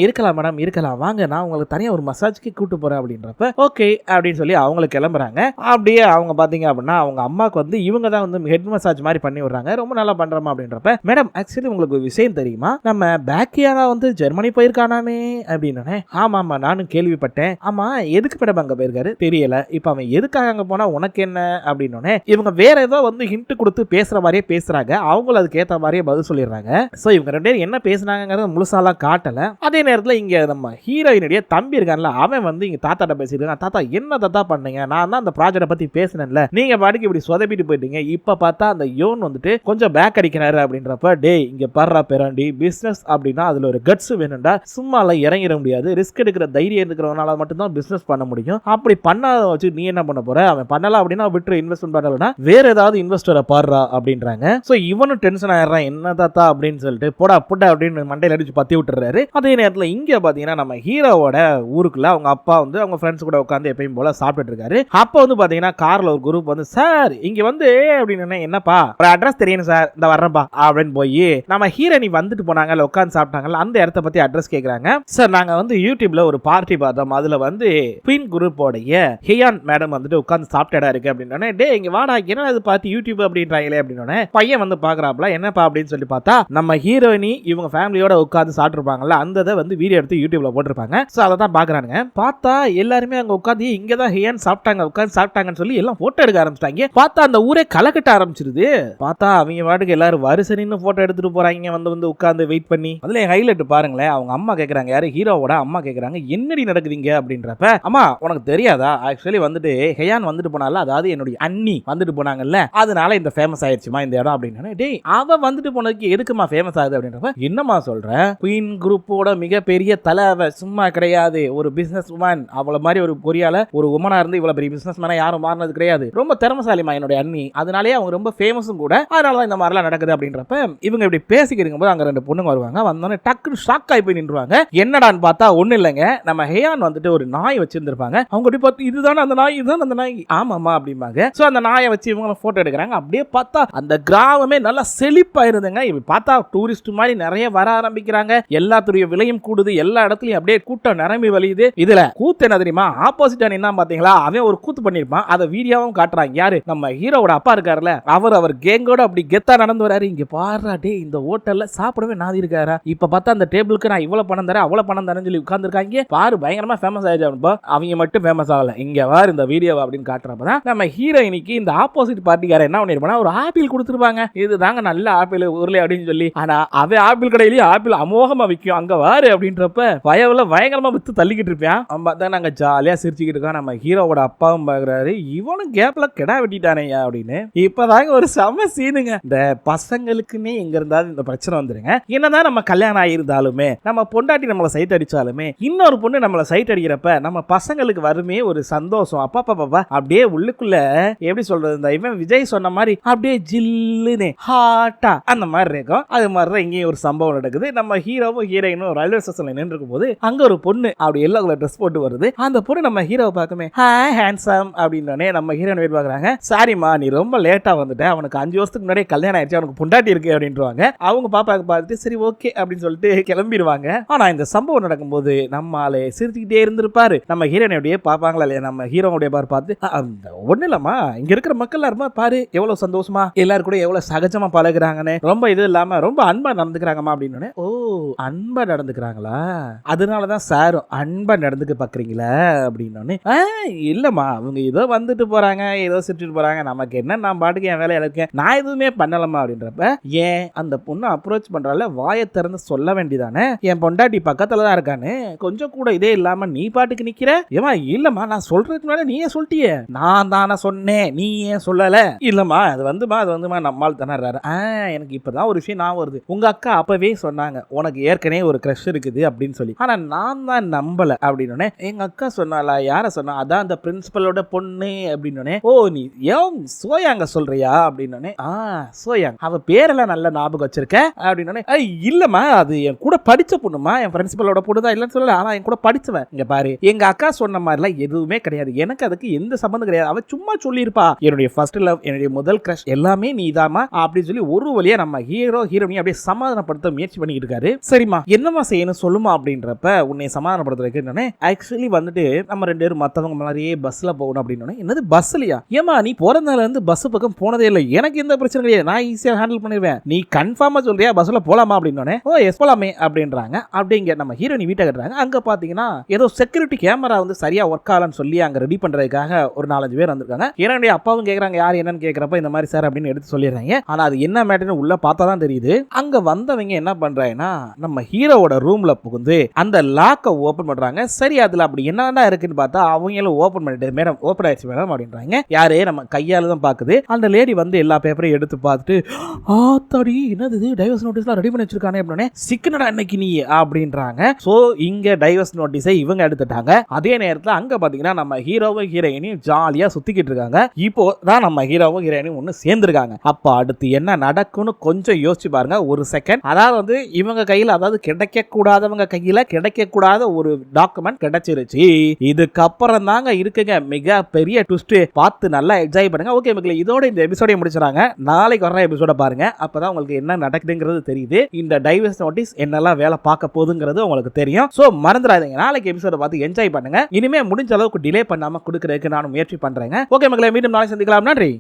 இருக்கலாம் மேடம் இருக்கலாம், வாங்க நான் உங்களுக்கு தனியா ஒரு மசாஜ்க்கு கூட்டு போறேன் அப்படின்றப்ப ஓகே அப்படின்னு சொல்லி அவங்க கிளம்புறாங்க. அப்படியே அவங்க பாத்தீங்க அப்படின்னா அவங்க அம்மாக்கு வந்து இவங்க தான் வந்து ஹெட் மசாஜ் மாதிரி பண்ணி விடுறாங்க. ரொம்ப நல்லா பண்றோமா அப்படின்றப்ப, மேடம் ஆக்சுவலி உங்களுக்கு ஒரு விஷயம் தெரியுமா, நம்ம பேக்கியானா வந்து ஜெர்மனி போயிருக்கானாமே அப்படின்னு. ஆமா நானும் கேள்விப்பட்டேன். ஆமா எதுக்கு மேடம் அங்க போயிருக்காரு தெரியல, இப்ப அவன் எதுக்காக அங்க போனா உனக்கு என்ன அப்படின்னு. இவங்க வேற ஏதோ வந்து ஹிண்ட் கொடுத்து பேசுற மாதிரியே பேசுறாங்க. அவங்களும் அதுக்கு ஏத்த மாதிரியே பதில் சொல்லிடுறாங்க. சோ இவங்க 2 பேரும் என்ன பேசுனாங்கிறத முழுசாலாம் காட்டல. அதே நேரத்துல இங்க நம்ம ஹீரோயினுடைய தம்பி இருக்கான்ல, அவன் வந்து இங்க தாத்தாட்ட பேசிருக்கான். தாத்தா என்ன தாத்தா பண்ணீங்க, நான் தான் அந்த ப்ராஜெக்ட பத்தி பேசினேன்ல, நீங்க பாட்டுக்கு இப்படி சொதப்பிட்டு போயிட்டீங்க, இப்ப பார்த்தா அந்த யோன் வந்துட்டு கொஞ்சம் பேக் அடிக்கிறாரு அப்படின்றப்ப, டேய் இங்க பர்றா பெராண்டி, பிசினஸ் அப்படின்னா அதுல ஒரு கட்ஸ் வேணும்டா, சும்மால இறங்கிட முடியாது, ரிஸ்க் எடுக்கிற தைரியம் இருக்கிறவனால மட்டும் தான் பிசினஸ் பண்ண முடியும், அப்படி பண்ணாத வச்சு நீ என்ன பண்ண போற, அவன் பண்ணலாம் அப்படின்னா விட்டு இன்வெஸ்ட்மெண்ட் பண்ணலனா வேற ஏதாவது இன்வெஸ்டரை பாடுறா அப்படின்றாங்க. சோ இவனும் டென்ஷன் ஆயிடுறான், என்ன தாத்தா அப்படின்னு சொல்லிட்டு போடா அப்படின்னு மண்டையில அடிச்சு பத்தி விட்டுறாரு. அதே நேரத்துல இங்க பாத்தீங்கன்னா நம்ம ஹீரோவோட ஊருக்குள்ள அவங்க அப்பா வந்து அவங்க ஃப்ரெண்ட்ஸ் கூட உட்காந்து எப்பயும் போல சாப்பிட்டு இருக்காரு. அப்ப வந்து பாத்தீங்கன்னா கார்ல ஒரு குரூப் வந்து, சார் இங்க வந்து அப்படின்னு, என்னப்பா ஒரு அட்ரஸ் தெரியும் சார், இந்த வர்றப்பா அப்படின்னு போய் நம்ம ஹீரோனி வந்துட்டு போனாங்கல்ல உட்காந்து சாப்பிட்டாங்கல்ல அந்த இடத்த பத்தி அட்ரஸ் கேக்குறாங்க. சார் நாங்க வந்து யூடியூப்ல ஒரு பார்ட்டி பார்த்தோம், அதுல வந்து குயின் குரூப்போடைய ஹியான் மேடம் வந்துட்டு உட்காந்து சாப்பிட்ட இடம் இருக்கு அப்படின்னு. டே இங்க வாடா, என்ன அது பார்த்து யூடியூப் அப்படின்றாங்களே அப்படின்னு. பையன் வந்து பாக்குறாப்ல, என்னப்பா அப்படின்னு சொல்லி பார்த்தா நம்ம ஹீரோயினி இவங்க ஃபேமிலியோட உட்காந்து சாப்பிட்டுருப்பாங்கல்ல அந்த இதை வந்து வீடியோ எடுத்து யூடியூப்ல போட்டிருப்பாங்க. சோ அதை தான் பாக்குறானுங்க. பார்த்தா எல்லாருமே அங்க உட்காந்து இங்கதான் ஹியான் உட்காந்து சாப்பிட்டாங்கன்னு சொல்லி எல்லாம் போட்டோ எடுக்க ஆரம்பிச்சிட்டாங்க. பார்த்தா அந்த ஊரே கலக்கட்ட ஆரம்பிச்சிருது. பார்த்தா அவங்க வாட்டுக்கு எல்லாரும் வரிசை நின்று போட்டோ எடுத்துட்டு போறாங்க, வந்து உட்காந்து வெயிட் பண்ணி. அதுல ஹைலைட் பாருங்களேன், அவங்க அம்மா கேக்குறாங்க, யாரு ஹீரோவோட அம்மா கேக்குறாங்க, என்னடி நடக்குதுங்க அப்படின்றப்ப, அம்மா உனக்கு தெரியாதா, ஆக்சுவலி வந்துட்டு ஹியான் வந்துட்டு போனால, அதாவது என்னுடைய அண்ணி வந்துட்டு போனாங்கல்ல, அதனால இந்த ஃபேமஸ் ஆயிடுச்சுமா இந்த இடம் அப்படின்னு. டேய் அவ வந்துட்டு போனதுக்கு எதுக்குமா ஃபேமஸ் ஆகுது அப்படின்றப்ப, என்னமா சொல்ற, குயின் குரூப்போட மிகப்பெரிய தலைவ சும்மா கிடையாது, ஒரு பிசினஸ் உமன், அவள மாதிரி ஒரு கொரியால ஒரு உமனா இருந்து இவ்வளவு பெரிய பிசினஸ் மேனா யாரும் மாறினது கிடையாது, ரொம்ப திறமசாலிமா என்னுடைய அண்ணி, அதனாலே அவங்க ரொம்ப ஃபேமஸும் கூட, அதனாலதான் இந்த மாதிரிலாம் நடக்குது அப்படின்றப்ப இவங்க இப்படி பேசிக்கிறீங்க போது அங்க 2 பொண்ணுங்க வருவாங்க. வந்தோடனே டக்குன்னு ஷாக் ஆகி போய் நின்றுவாங்க. என்னடான்னு பார்த்தா ஒண்ணு இல்லைங்க, நம்ம ஹியான் வந்துட்டு ஒரு நாய் வச்சிருந்திருப்பாங்க. அவங்க அப்படி பார்த்து இதுதான் அந்த நாய், இதுதான் அந்த நாய், ஆமாமா அப்படிம்பாங்க. சோ அந்த நாயை வச்சு இவங்க போட்டோ எடுக்கிறாங்க. அப்படியே பார்த்தா அந்த கிராமமே நல்லா செழிப்பா இருந்துங்க. இப்ப பார்த்தா டூரிஸ்ட் மாதிரி நிறைய வர ஆரம்பிக்கிறாங்க. எல்லாத்துடைய விலையும் கூடுது. எல்லா இடத்துலயும் அப்படியே கூட்டம் நிரம்பி வழியுது. இதுல கூத்து என்ன தெரியுமா, ஆப்போசிட்டா என்ன பாத்தீங்களா, அவன் ஒரு கூத்து பண்ணிருப்பான். அதை வீடியோவும் காட்டுறாங்க. யாரு, நம்ம ஹீரோவோட அப்பா இருக்காருல்ல, அவர் கேங்கோட அப்படி கெத்தா நடந்து வராரு. இங்க பாருடா டேய், இந்த ஹோட்டல்ல சாப்பிடவே நாதி இருக்காரா, இப்ப பார்த்தா அந்த டேபிளுக்கு நான் இவ்வளவு பணம் தரேன் அவ்வளவு பணம் தரேன்னு சொல்லி உட்கார்ந்துருக்காங்க. பாரு பயங்கரமா ஃபேமஸ் ஆயிடுச்சு. அவங்க மட்டும் ஃபேமஸ் ஆகல, இங்க வாரு இந்த வீடியோ அப்படின்னு காட்டுறப்பதான் நம்ம ஹீரோயினிக்கு இந்த ஆப்போசிட் பார்ட்டிக்கார என்ன பண்ணிருப்பானா, ஒரு ஆப்பிள் கொடுத்துருப்பாங்க. இதுதாங்க நல்ல ஆப்பிள் ஊர்ல அப்படின்னு சொல்லி. ஆனா அவன் ஆப்பிள் கடையிலேயே ஆப்பிள் அமோகமா விற்கும். அங்க வாரு அப்படின்றப்ப பயவுல பயங்கரமா வித்து தள்ளிக்கிட்டு இருப்பான். பார்த்தா நாங்க ஜாலியா சிரிச்சுக்கிட்டு இருக்கோம். நம்ம ஹீரோவோட அப்பாவும் பாக்குறாரு, இவனும் கேப்ல கெடா வெட்டிட்டானையா அப்படின்னு. இப்பதாங்க ஒரு செம சீனுங்க. இந்த பசங்களுக்குன்னே எங்க இருந்தாலும் இந்த பிரச்சனை வந்துருங்க. என்னதான் நம்ம கல்யாணம் ஆயிருந்தாலுமே, நம்ம பொண்டாட்டி நம்மளை சைட் அடிச்சாலுமே, இன்னொரு பொண்ணு நம்மளை சைட் அடிக்கிறப்ப நம்ம பசங்களுக்கு வருமே ஒரு சந்தோஷம். அப்பா பாப்பா அப்படியே உள்ளுக்குள்ள எப்படி சொல்றது, இந்த இவன் விஜய் சொன்ன மாதிரி அப்படியே ஜில்லுன்னு ஹாட்டா அந்த மாதிரி இருக்கும். அது மாதிரிதான் இங்கேயும் ஒரு சம்பவம் நடக்குது. நம்ம ஹீரோவும் ஹீரோயினும் ரயில்வே ஸ்டேஷன்ல நின்று இருக்கும் போது அங்க ஒரு பொண்ணு அப்படி எல்லோ கலர் ட்ரெஸ் போட்டு வருது. அந்த பொண்ணு நம்ம ஹீரோவை பார்க்குமே ஹாய் ஹேண்ட்ஸம் அப்படின்னு நம்ம ஹீரோயின் வெயிட் பார்க்குறாங்க. சாரிமா நீ ரொம்ப லேட்டா வந்துட்ட, அவனுக்கு 5 வருஷத்துக்கு முன்னாடியே கல்யாணம் ஆயிடுச்சு, அவனுக்கு பொண்டாட்டி இருக்கு அப்படின்றாங்க. அவங்க பாப்பாக்கு பார்த்துட்டு சரி ஓகே அப்படின்னு சொல்லிட்டு கிளம்பிடுவாங்க. ஆனா இந்த சம்பவம் நடக்கும்போது நம்ம ஆளு சிரிச்சுக்கிட்டே இருந்திருப்பாரு. நம்ம ஹீரோயின் அப்படியே பார்ப்பாங்களா இல்லையா, நம்ம ஹீரோவுடைய பார்த்து ஒண்ணு இல்லம்மா, இங்க இருக்கிற மக்கள் எல்லாருமா பாரு எவ்வளவு சந்தோஷமா எல்லாரும் கூட எவ்வளவு சகஜமா பழகுறாங்கன்னு, ரொம்ப இது இல்லாம ரொம்ப அன்பா நடந்துக்கிறாங்கம்மா அப்படின்னு. ஓ அன்பா நடந்துக்கிறாங்களா, அதனாலதான் சாரும் அன்பா நடந்துக்க பாக்குறீங்களா அப்படின்னு. இல்லம்மா அவங்க ஏதோ வந்துட்டு போறாங்க, ஏதோ சிரிச்சுட்டு போறாங்க, நமக்கு என்ன, நான் பாட்டுக்கு என் வேலையில இருக்கேன், நான் எதுவுமே பண்ணலமா அப்படின்றப்ப, ஏன் அந்த பொண்ணு அப்ரோச் பண்றால வாயை திறந்து சொல்ல வேண்டியதானே, என் பொண்டாட்டி பக்கத்துல தான் இருக்கான்னு, கொஞ்சம் கூட இதே இல்லாம நீ பாட்டுக்கு நிக்கிற. ஏமா இல்லம்மா நான் சொல்றதுக்கு முன்னாடி நீயே சொல்லிட்டியே, நான் தானே சொன்னேன் நீ ஏன் சொல்லல. இல்லம்மா அது வந்துமா நம்மால் தானே. எனக்கு இப்பதான் ஒரு விஷயம் நான் வருது, உங்க அக்கா அப்பவே சொன்னாங்க உனக்கு ஏற்கனவே ஒரு கிரஷ் இருக்குது அப்படின்னு சொல்லி, ஆனா நான் தான் நம்பல அப்படின்னு. எங்க அக்கா சொன்னாலா, யார சொன்னா, அதான் அந்த பிரின்சிபலோட பொண்ணு அப்படின்னு. ஓ நீ ஏன் சோயாங்க சொல்றியா அப்படின்னு. சோயாங் அவ பேரெல்லாம் நல்ல ஞாபகம் வச்சிருக்க அப்படின்னு. இல்லம்மா அது என் கூட படிச்ச பொண்ணுமா, என் பிரின்சிபலோட பொண்ணு தான் இல்லன்னு சொல்லல, ஆனா என் கூட படிச்சவன். இங்க பாரு எங்க அக்கா சொன்ன மாதிரிலாம் எதுவுமே கிடையாது, எனக்கு அதுக்கு எந்த சம்பந்தம் கிடையாது, அவ சும்மா சொல்லியிருப்பா, என்னுடைய ஃபர்ஸ்ட் லவ் என்னுடைய முதல் கிரஷ் எல்லாமே நீதாமா அப்படின்னு சொல்லி ஒரு வழியா நம்ம ஹீரோ ஹீரோயினை அப்படியே சமாதானப்படுத்த முயற்சி பண்ணிட்டு இருக்காரு. சரிம்மா என்னமா செய்யணும் சொல்லுமா அப்படின்றப்ப, உன்னை சமாதானப்படுத்துறதுக்கு ஆக்சுவலி வந்துட்டு நம்ம 2 பேரும் மத்தவங்க மாதிரியே பஸ்ல போகணும் அப்படின்னு. என்னது பஸ்லயா, ஏமா நீ பிறந்ததுல இருந்து பஸ் பக்கம் போனதே இல்லை, எனக்கு எந்த பிரச்சனை கிடையாது, நான் ஈஸியா ஹேண்டில் பண்ணிடுவேன், நீ கன்ஃபார்மா சொல்றியா பஸ்ல போலாமா அப்படின்னு. ஓ எஸ் போலாமே அப்படின்றாங்க. அப்படிங்க நம்ம ஹீரோயினி வீட்டை கட்டுறாங்க. அங்க பாத்தீங்கன்னா ஏதோ செக்யூரிட்டி கேமரா வந்து சரியா ஒர்க் ஆகலன்னு சொல்லி அங்க ரெடி பண்றதுக்காக ஒரு 4-5 பேர் வந்திருக்காங்க. ஹீரோயினுடைய அப்பாவும் கேக்குறாங்க யார் என்னன்னு கேக்குறப்ப இந்த மாதிரி சார் அப்படின்னு எடுத்து சொல்லிடுறாங்க. ஆனா அது என்ன மேட்டர்னு உள்ள பார்த்தா தான் தெரியுது. அங்க வந்தவங்க என்ன பண்றாங்கன்னா நம்ம ஹீரோவோட ரூம்ல புகுந்து அந்த லாக்கை ஓபன் பண்றாங்க. சரி அதுல அப்படி என்னடா இருக்குன்னு பார்த்தா அவங்களும் ஓபன் பண்ணிட்டு மேடம் ஓபன் ஆயிடுச்சு மேடம் அப்படின்றாங்க. யாரே நம்ம கையால தான் பாக்குது. அந்த லேடி வந்து எல்லா பேப்பரையும் எடுத்து பார்த்துட்டு ஆத்தாடி என்னது டைவர்ஸ் நோட்டீஸ்லாம் ரெடி பண்ணி வச்சிருக்கானே அப்படின்னு, சிக்கனடா இன்னைக்கு நீ அப்படின்றாங்க. சோ இங்க டைவர்ஸ் நோட்டீஸை இவங்க எடுத்துட்டாங்க. அதே நேரத்துல அங்க பாத்தீங்கன்னா நம்ம ஹீரோவும் ஹீரோயினையும் ஜாலியா சுத்திக்கிட்டு இருக்காங்க. இப்போ தான் நம்ம ஹீரோவும் ஹீரோயினும் ஒன்னு சேர்ந்துருக்காங்க. அப்ப அடுத்து என்ன நடக்கும்னு கொஞ்சம் யோசிச்சு பாருங்க ஒரு செகண்ட். அதாவது வந்து இவங்க கையில, அதாவது கிடைக்க கூடாதவங்க கையில கிடைக்க கூடாத ஒரு டாக்குமெண்ட் கிடைச்சிருச்சு. இதுக்கப்புறம் தாங்க இருக்குங்க மிக பெரிய ட்விஸ்ட். பார்த்து நல்லா என்ஜாய் பண்ணுங்க. ஓகே மக்களே, இதோட இந்த எபிசோட முடிச்சுறாங்க. நாளைக்கு வர எபிசோட பாருங்க, அப்பதான் உங்களுக்கு என்ன நடக்குதுங்கிறது தெரியுது. இந்த டைவர்ஸ் நோட்டீஸ் என்னெல்லாம் வேலை பார்க்க போகுதுங்கிறது உங்களுக்கு தெரியும். சோ மறந்துடாதீங்க, நாளைக்கு எபிசோட பார்த்து என்ஜாய் பண்ணுங்க. இனிமே முடிஞ்ச அளவுக்கு டிலே பண்ணாம கொடுக்கறதுக்கு நான் முயற்சி பண்றேங்க. ஓகே மக்களே, மீண்டும் நாளை சந்திக்கலாம். நன்றி.